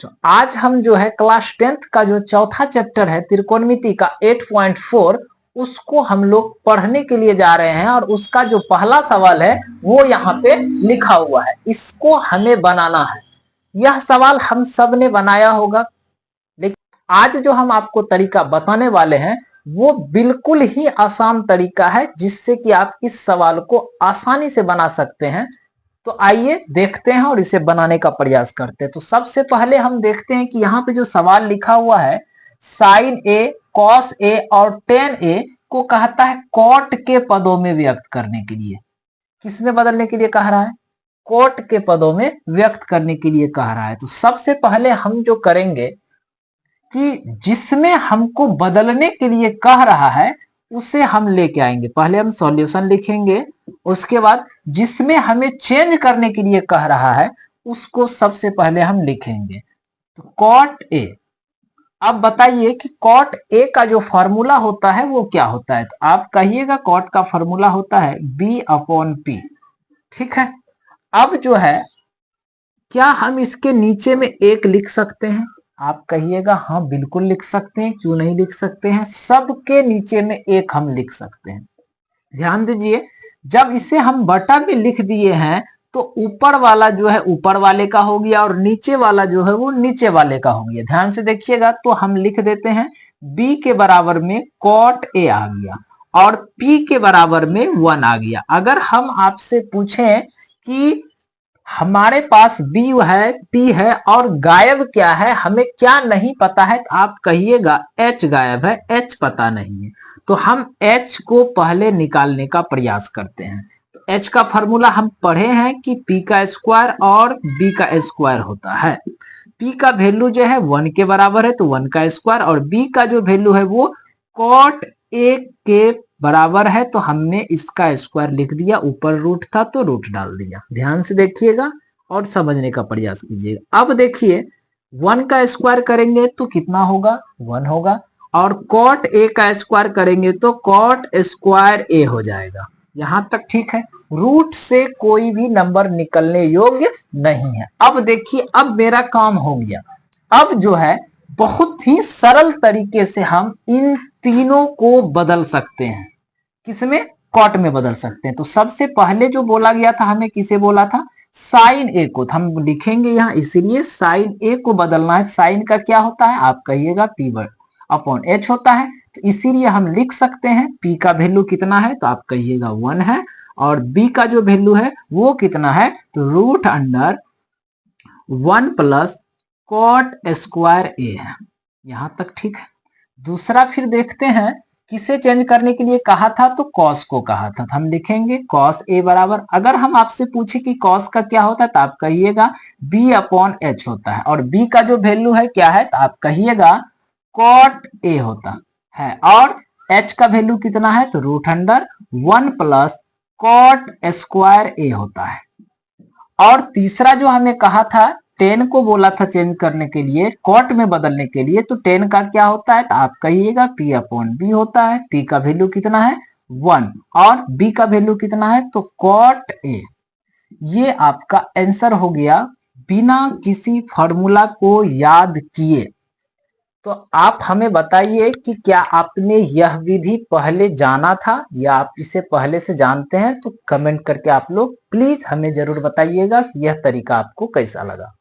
तो आज हम जो है क्लास 10th का जो चौथा चैप्टर है त्रिकोणमिति का 8.4 उसको हम लोग पढ़ने के लिए जा रहे हैं और उसका जो पहला सवाल है वो यहाँ पे लिखा हुआ है, इसको हमें बनाना है। यह सवाल हम सब ने बनाया होगा, लेकिन आज जो हम आपको तरीका बताने वाले हैं वो बिल्कुल ही आसान तरीका है जिससे कि आप इस सवाल को आसानी से बना सकते हैं। तो आइए देखते हैं और इसे बनाने का प्रयास करते हैं। तो सबसे पहले हम देखते हैं कि यहाँ पे जो सवाल लिखा हुआ है साइन ए, कॉस ए और टेन ए को कहता है कॉट के पदों में व्यक्त करने के लिए। किसमें बदलने के लिए कह रहा है? कॉट के पदों में व्यक्त करने के लिए कह रहा है। तो सबसे पहले हम जो करेंगे कि जिसमें हमको बदलने के लिए कह रहा है उसे हम लेके आएंगे। पहले हम सॉल्यूशन लिखेंगे, उसके बाद जिसमें हमें चेंज करने के लिए कह रहा है उसको सबसे पहले हम लिखेंगे। तो कॉट ए। अब बताइए कि कॉट ए का जो फॉर्मूला होता है वो क्या होता है? तो आप कहिएगा कॉट का फॉर्मूला होता है B/P। ठीक है। अब जो है क्या हम इसके नीचे में एक लिख सकते हैं? आप कहिएगा हाँ बिल्कुल लिख सकते हैं, क्यों नहीं लिख सकते हैं। सबके नीचे में एक हम लिख सकते हैं। ध्यान दीजिए, जब इसे हम बटा में लिख दिए हैं तो ऊपर वाला जो है ऊपर वाले का हो गया और नीचे वाला जो है वो नीचे वाले का हो गया। ध्यान से देखिएगा, तो हम लिख देते हैं B के बराबर में कॉट ए आ गया और P के बराबर में 1 आ गया। अगर हम आपसे पूछें कि हमारे पास B है, P है और गायब क्या है, हमें क्या नहीं पता है, तो आप कहिएगा H गायब है, H पता नहीं है। तो हम H को पहले निकालने का प्रयास करते हैं। तो H का फॉर्मूला हम पढ़े हैं कि P का स्क्वायर और B का स्क्वायर होता है। P का वैल्यू जो है 1 के बराबर है तो 1 का स्क्वायर, और B का जो वैल्यू है वो कॉट A के बराबर है तो हमने इसका स्क्वायर लिख दिया, ऊपर रूट था तो रूट डाल दिया। ध्यान से देखिएगा और समझने का प्रयास कीजिएगा। अब देखिए 1 का स्क्वायर करेंगे तो कितना होगा? 1 होगा, और कॉट ए का स्क्वायर करेंगे तो कॉट स्क्वायर ए हो जाएगा। यहां तक ठीक है। रूट से कोई भी नंबर निकलने योग्य नहीं है। अब देखिए, अब मेरा काम हो गया। अब जो है बहुत ही सरल तरीके से हम इन तीनों को बदल सकते हैं। किसमें? कॉट में बदल सकते हैं। तो सबसे पहले जो बोला गया था, हमें किसे बोला था? साइन ए को। तो हम लिखेंगे यहाँ, इसीलिए साइन ए को बदलना है। साइन का क्या होता है? आप कहिएगा P/H होता है। तो इसीलिए हम लिख सकते हैं P का वैल्यू कितना है, तो आप कहिएगा 1 है, और B का जो वैल्यू है वो कितना है, तो root under 1 plus cot square A है। यहां तक ठीक है। दूसरा फिर देखते हैं, किसे चेंज करने के लिए कहा था, तो कॉस को कहा था। तो हम लिखेंगे कॉस ए बराबर, अगर हम आपसे पूछे कि कॉस का क्या होता है तो आप कहिएगा B/H होता है, और B का जो वैल्यू है क्या है, तो आप कहिएगा कॉट ए होता है, और H का वैल्यू कितना है, तो root under 1 plus cot square A होता है। और तीसरा जो हमें कहा था, 10 को बोला था चेंज करने के लिए, कॉट में बदलने के लिए, तो 10 का क्या होता है, तो आप कहिएगा P/B होता है। P का वैल्यू कितना है, 1, और B का वैल्यू कितना है, तो कॉट ए। ये आपका आंसर हो गया बिना किसी फॉर्मूला को याद किए। तो आप हमें बताइए कि क्या आपने यह विधि पहले जाना था या आप इसे पहले से जानते हैं? तो कमेंट करके आप लोग प्लीज हमें जरूर बताइएगा कि यह तरीका आपको कैसा लगा।